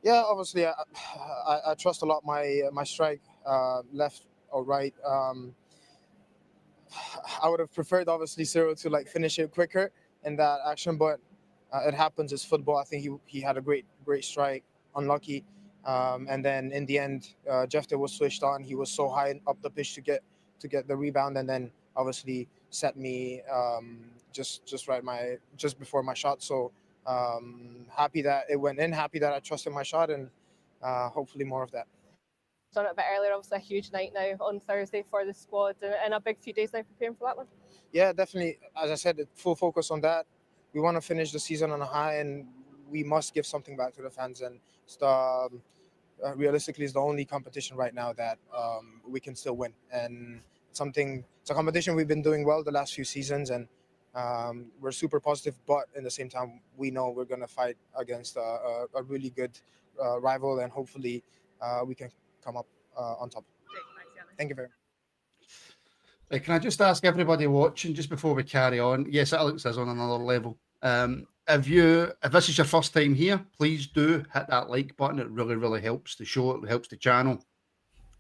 Yeah, obviously, I trust a lot my strike, left or right. I would have preferred, obviously, Cyril to finish it quicker in that action, but it happens. It's football. I think he had a great strike. Unlucky, and then in the end, Jefte was switched on. He was so high up the pitch to get the rebound, and then obviously set me just before my shot. So happy that it went in. Happy that I trusted my shot, and hopefully more of that. Done it a bit earlier. Obviously, a huge night now on Thursday for the squad, and a big few days now preparing for that one. Yeah, definitely. As I said, full focus on that. We want to finish the season on a high, and we must give something back to the fans. And realistically, it's the only competition right now that we can still win. And it's a competition we've been doing well the last few seasons, and we're super positive. But in the same time, we know we're going to fight against a really good rival, and hopefully we can come up on top. Thank you very much. Right, can I just ask everybody watching, just before we carry on? Yes, Alex is on another level. If this is your first time here, please do hit that like button. It really, really helps the show. It helps the channel.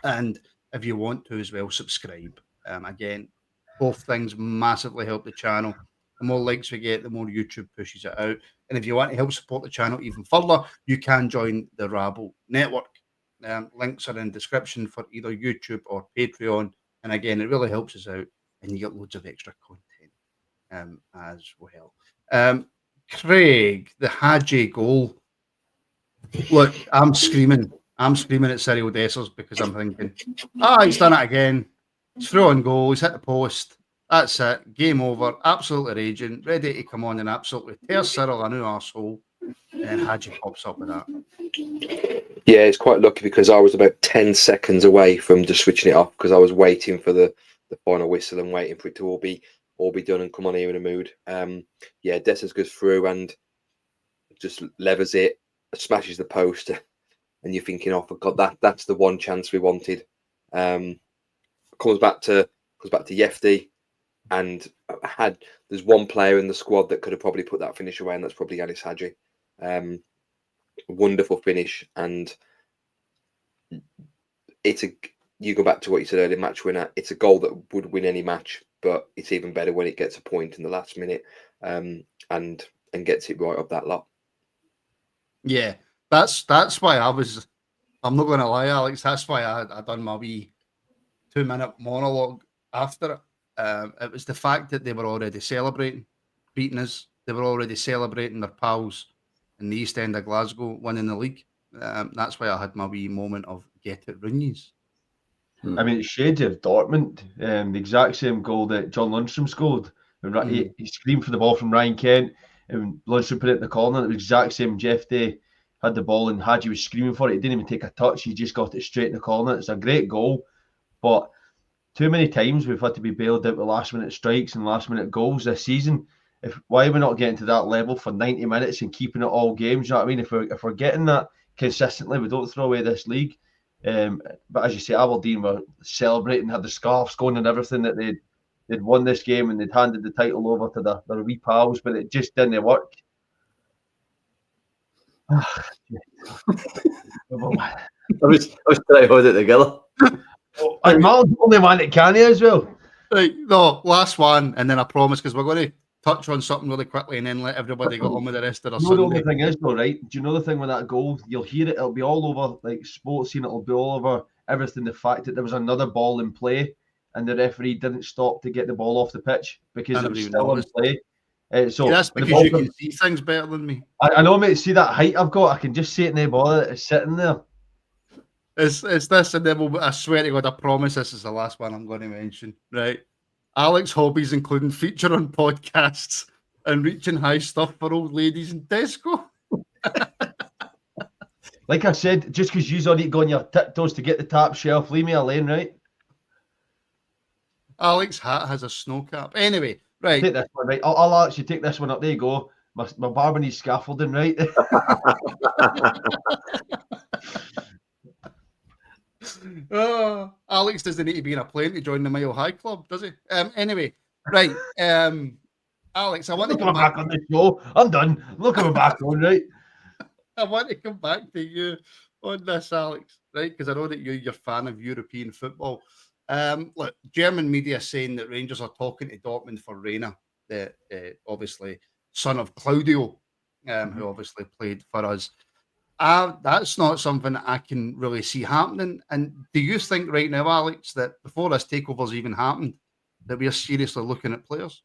And if you want to as well, subscribe. Again, both things massively help the channel. The more likes we get, the more YouTube pushes it out. And if you want to help support the channel even further, you can join the Rabble Network. Links are in the description for either YouTube or Patreon. And again, it really helps us out, and you get loads of extra content as well. Craig, the Haji goal. Look, I'm screaming at Cyril Dessers because I'm thinking, he's done it again. He's through on goal. He's hit the post. That's it. Game over. Absolutely raging. Ready to come on and absolutely tear Cyril a new arsehole. And Haji pops up with that. Yeah, it's quite lucky because I was about 10 seconds away from just switching it off because I was waiting for the final whistle and waiting for it to all be done and come on here in a mood. Yeah, Dessers goes through and just levers it, smashes the post, and you're thinking, oh, for God, that's the one chance we wanted. Comes back to Yefty, and there's one player in the squad that could have probably put that finish away, and that's probably Yanis Haji. Wonderful finish, and you go back to what you said earlier, match winner. It's a goal that would win any match, but it's even better when it gets a point in the last minute, and gets it right up that lot. Yeah, that's why I'm not going to lie, Alex. That's why I done my wee 2-minute monologue after it. It was the fact that they were already celebrating beating us. They were already celebrating their pals in the East End of Glasgow winning the league. That's why I had my wee moment of get it Rooney's. I mean, it's shades of Dortmund. The exact same goal that John Lundstrom scored. He screamed for the ball from Ryan Kent, and Lundstrom put it in the corner. It was the exact same. Jeff Day had the ball, and Haji was screaming for it. He didn't even take a touch. He just got it straight in the corner. It's a great goal, but too many times we've had to be bailed out with last-minute strikes and last-minute goals this season. Why are we not getting to that level for 90 minutes and keeping it all games? You know what I mean? If we're getting that consistently, we don't throw away this league. But as you say, Aberdeen were celebrating, had the scarves going and everything, that they'd won this game and they'd handed the title over to their wee pals, but it just didn't work. I was trying to hold it together. And Mal's the only man that can as well. Right, no, last one, and then I promise, because we're going to touch on something really quickly and then let everybody get on with the rest of their Sunday. The only thing is, though, right? Do you know the thing with that goal? You'll hear it, it'll be all over, like sports scene, it'll be all over everything. The fact that there was another ball in play and the referee didn't stop to get the ball off the pitch because it was still in play. So that's because you can see things better than me. I know, mate. See that height I've got? I can just see it in the ball. It's sitting there. It's this, and then I swear to God, I promise this is the last one I'm going to mention. Right, Alex hobbies including feature on podcasts and reaching high stuff for old ladies in Tesco. Like I said, just because you're already going your tiptoes to get the top shelf, leave me alone, right? Alex hat has a snow cap. Anyway, right. Take this one, right? I'll actually take this one up. There you go. My barber needs scaffolding, right? Oh, Alex doesn't need to be in a plane to join the Mile High Club, does he? Anyway, right. Alex, I want to come back on the show. I'm done. I'm not coming back on, right? I want to come back to you on this, Alex, right? Because I know that you're a fan of European football. Look, German media saying that Rangers are talking to Dortmund for Reina, the obviously son of Claudio, who obviously played for us. That's not something I can really see happening. And do you think right now, Alex, that before this takeover's even happened, that we are seriously looking at players?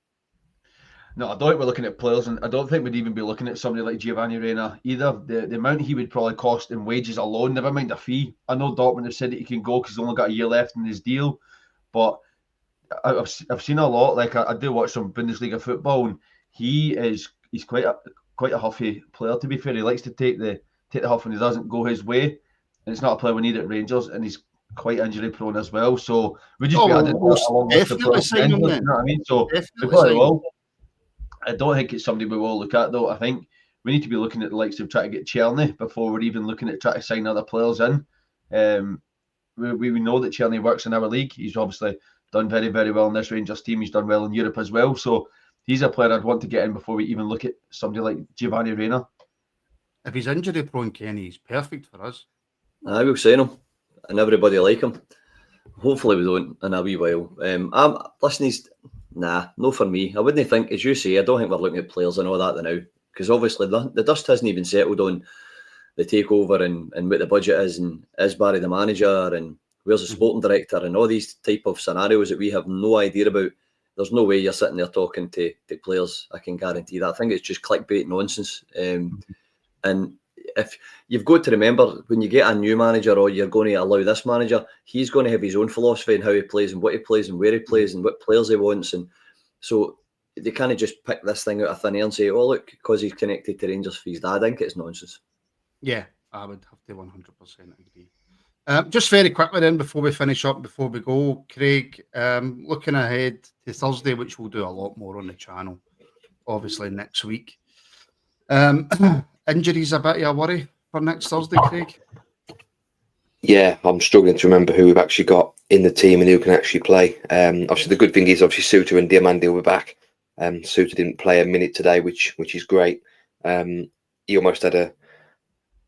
No, I don't think we're looking at players, and I don't think we'd even be looking at somebody like Giovanni Reina either. The amount he would probably cost in wages alone, never mind a fee. I know Dortmund have said that he can go because he's only got a year left in his deal, but I've seen a lot. Like I do watch some Bundesliga football, and he's quite a huffy player. To be fair, he likes to take the huff when he doesn't go his way, and it's not a player we need at Rangers, and he's quite injury prone as well. So we just be adding along with the players. You know what I mean? So we probably will. I don't think it's somebody we will look at, though. I think we need to be looking at the likes of trying to get Czerny before we're even looking at trying to sign other players in. We know that Czerny works in our league. He's obviously done very, very well in this Rangers team. He's done well in Europe as well. So he's a player I'd want to get in before we even look at somebody like Giovanni Reina. If he's injury prone, Kenny, he's perfect for us. I will sign him, and everybody like him. Hopefully we don't in a wee while. Listen, Nah, no for me. I wouldn't think, as you say, I don't think we're looking at players and all that now, because obviously the dust hasn't even settled on the takeover and what the budget is, and is Barry the manager, and where's the sporting director, and all these type of scenarios that we have no idea about. There's no way you're sitting there talking to players. I can guarantee that. I think it's just clickbait nonsense. And if you've got to remember, when you get a new manager, or you're going to allow this manager, he's going to have his own philosophy and how he plays and what he plays and where he plays and what players he wants. And so they can't just pick this thing out of thin air and say, oh, look, because he's connected to Rangers for his dad. I think it's nonsense. Yeah, I would have to 100% agree. Just very quickly then, before we finish up, before we go, Craig, looking ahead to Thursday, which we'll do a lot more on the channel, obviously next week. Injuries a bit of a worry for next Thursday, Craig? Yeah, I'm struggling to remember who we've actually got in the team and who can actually play. Obviously, the good thing is obviously Suter and Diamandi will be back. Suter didn't play a minute today, which is great. He almost had a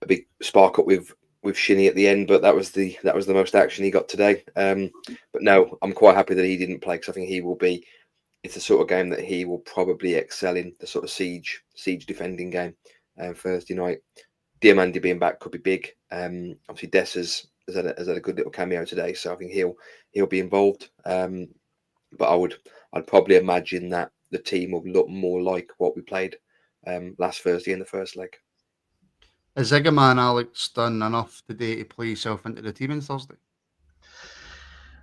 big spark up with Shinnie at the end, but that was the most action he got today. But no, I'm quite happy that he didn't play, because I think he will be. It's the sort of game that he will probably excel in, the sort of siege defending game Thursday night. Diamandi being back could be big. Obviously, Des has had a good little cameo today, so I think he'll be involved. But I'd probably imagine that the team will look more like what we played last Thursday in the first leg. Has Iggerman Alex done enough today to play himself into the team on Thursday?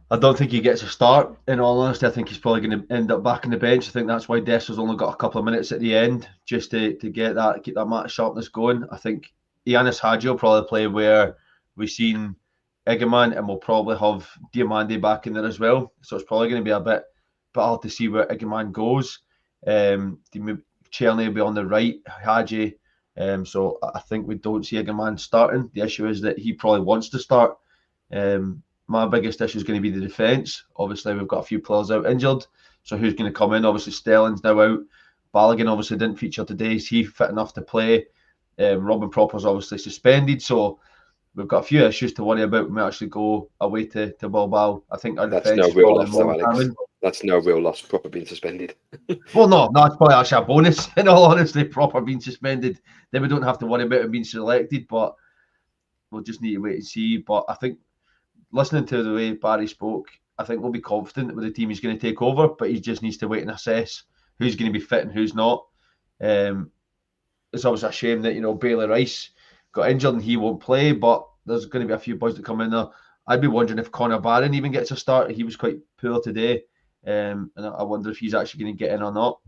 I don't think he gets a start, in all honesty. I think he's probably going to end up back on the bench. I think that's why Des has only got a couple of minutes at the end, just to keep that match sharpness going. I think Haji will probably play where we've seen Iggerman, and we'll probably have Diamandi back in there as well. So it's probably going to be a bit hard to see where Iggerman goes. Cherny will be on the right, Haji. So I think we don't see Iggerman starting. The issue is that he probably wants to start. My biggest issue is going to be the defence. Obviously, we've got a few players out injured. So who's going to come in? Obviously, Stelling's now out. Balogun obviously didn't feature today. Is he fit enough to play? Robin Propper's obviously suspended. So we've got a few issues to worry about. We might actually go away to Bilbao. I think our That's defence no is real probably loss, though, more Alex. common. That's no real loss. Proper being suspended. Well, no, it's probably actually a bonus. In all honesty, Proper being suspended, then we don't have to worry about him being selected. But we'll just need to wait and see. But I think, listening to the way Barry spoke, I think we'll be confident with the team he's going to take over. But he just needs to wait and assess who's going to be fit and who's not. It's obviously a shame that Bailey Rice got injured and he won't play. But there's going to be a few boys that come in there. I'd be wondering if Connor Barron even gets a start. He was quite poor today. And I wonder if he's actually going to get in or not.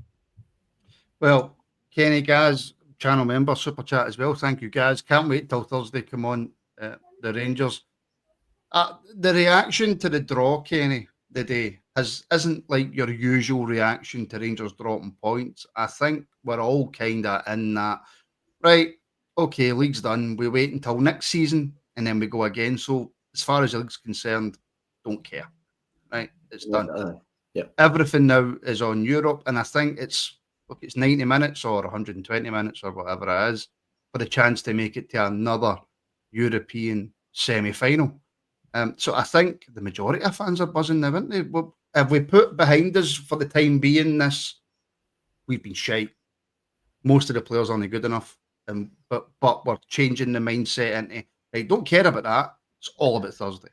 Well, Kenny, Gaz, channel member, super chat as well. Thank you, Gaz. Can't wait till Thursday. Come on, the Rangers. The reaction to the draw, Kenny, the day isn't like your usual reaction to Rangers dropping points. I think we're all kind of in that. Right, okay, league's done. We wait until next season and then we go again. So as far as the league's concerned, don't care. Right, it's done. Yeah. Everything now is on Europe, and I think it's 90 minutes or 120 minutes or whatever it is for the chance to make it to another European semi-final. So I think the majority of fans are buzzing now, aren't they? Well, have we put behind us for the time being this? We've been shite. Most of the players aren't good enough, but we're changing the mindset into, right, don't care about that. It's all about Thursday.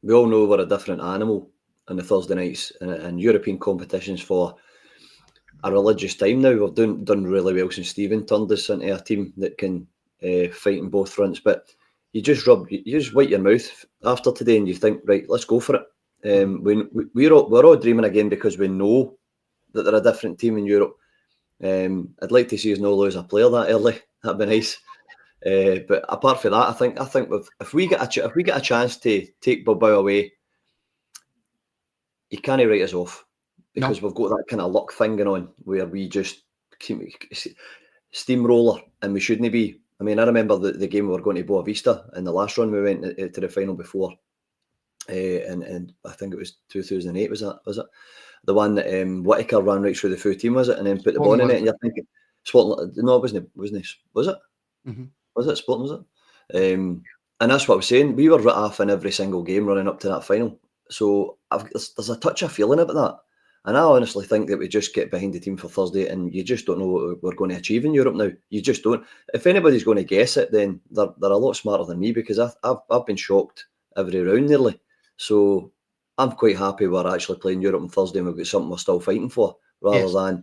We all know we're a different animal on the Thursday nights and European competitions for a religious time now. We've done really well since Stephen turned us into a team that can fight in both fronts. But you just wipe your mouth after today and you think, right, let's go for it. We're all dreaming again because we know that they're a different team in Europe. I'd like to see us not lose a player that early. That'd be nice. But apart from that, I think if we get a chance to take Bilbao away, you can't write us off because we've got that kind of luck thing going on where we just keep steamroller and we shouldn't be. I mean, I remember the game we were going to Boa Vista in the last run we went to the final before, and I think it was 2008. Was it the one that Whittaker ran right through the full team? Was it, and then put the ball in it? And you're thinking, Sporting? No, it wasn't. Was it? Mm-hmm. Was it Sporting? Was it? And that's what I was saying. We were right off in every single game running up to that final. So there's a touch of feeling about that. And I honestly think that we just get behind the team for Thursday, and you just don't know what we're going to achieve in Europe now. You just don't. If anybody's going to guess it, then they're a lot smarter than me, because I've been shocked every round nearly. So I'm quite happy we're actually playing Europe on Thursday and we've got something we're still fighting for, rather than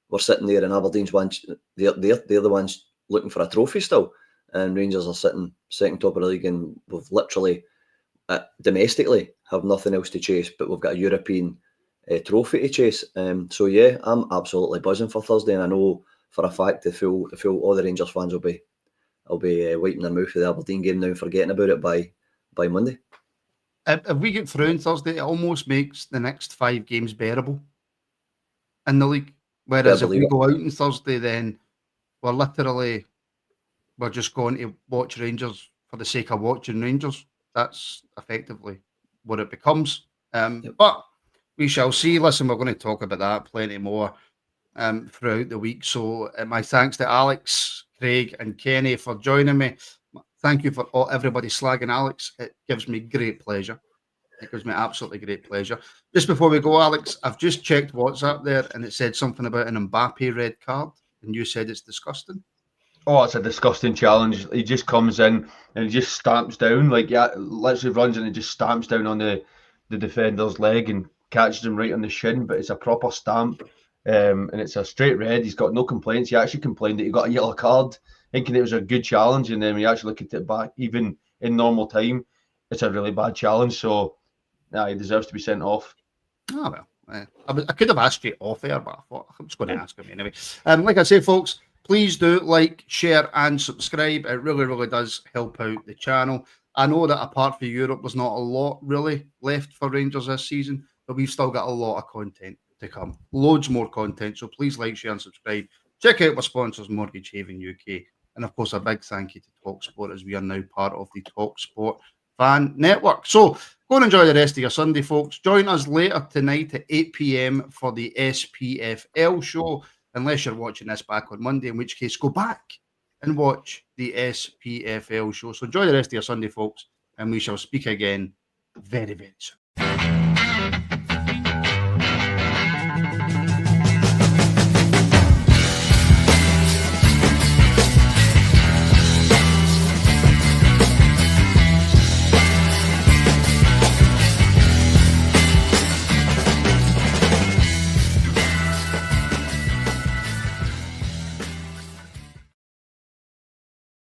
we're sitting there and Aberdeen's ones, they're the ones looking for a trophy still, and Rangers are sitting second top of the league, and we've literally domestically have nothing else to chase, but we've got a European trophy to chase. So yeah, I'm absolutely buzzing for Thursday, and I know for a fact all the Rangers fans will be wiping their mouth for the Aberdeen game now and forgetting about it by Monday. If we get through on Thursday, it almost makes the next 5 games bearable in the league. Whereas if we go out on Thursday, then we're just going to watch Rangers for the sake of watching Rangers. That's effectively what it becomes. But we shall see. Listen, we're going to talk about that plenty more throughout the week. So my thanks to Alex, Craig and Kenny for joining me. Thank you for everybody slagging Alex. It gives me great pleasure. It gives me absolutely great pleasure. Just before we go, Alex, I've just checked WhatsApp there and it said something about an Mbappe red card, and you said it's disgusting. Oh, it's a disgusting challenge. He just comes in and he just stamps down, literally runs in and just stamps down on the defender's leg and catches him right on the shin, but it's a proper stamp. And it's a straight red. He's got no complaints. He actually complained that he got a yellow card, thinking it was a good challenge, and then when you actually look at it back, even in normal time, it's a really bad challenge. So, he deserves to be sent off. Oh, well. I could have asked you off air, but I thought I'm just going to ask him anyway. Like I say, folks, please do like, share, and subscribe. It really, really does help out the channel. I know that apart from Europe, there's not a lot really left for Rangers this season, but we've still got a lot of content to come. Loads more content. So please like, share, and subscribe. Check out our sponsors, Mortgage Haven UK. And of course, a big thank you to TalkSport, as we are now part of the TalkSport fan network. So go and enjoy the rest of your Sunday, folks. Join us later tonight at 8 p.m. for the SPFL show, unless you're watching this back on Monday, in which case go back and watch the SPFL show. So enjoy the rest of your Sunday, folks, and we shall speak again very, very soon.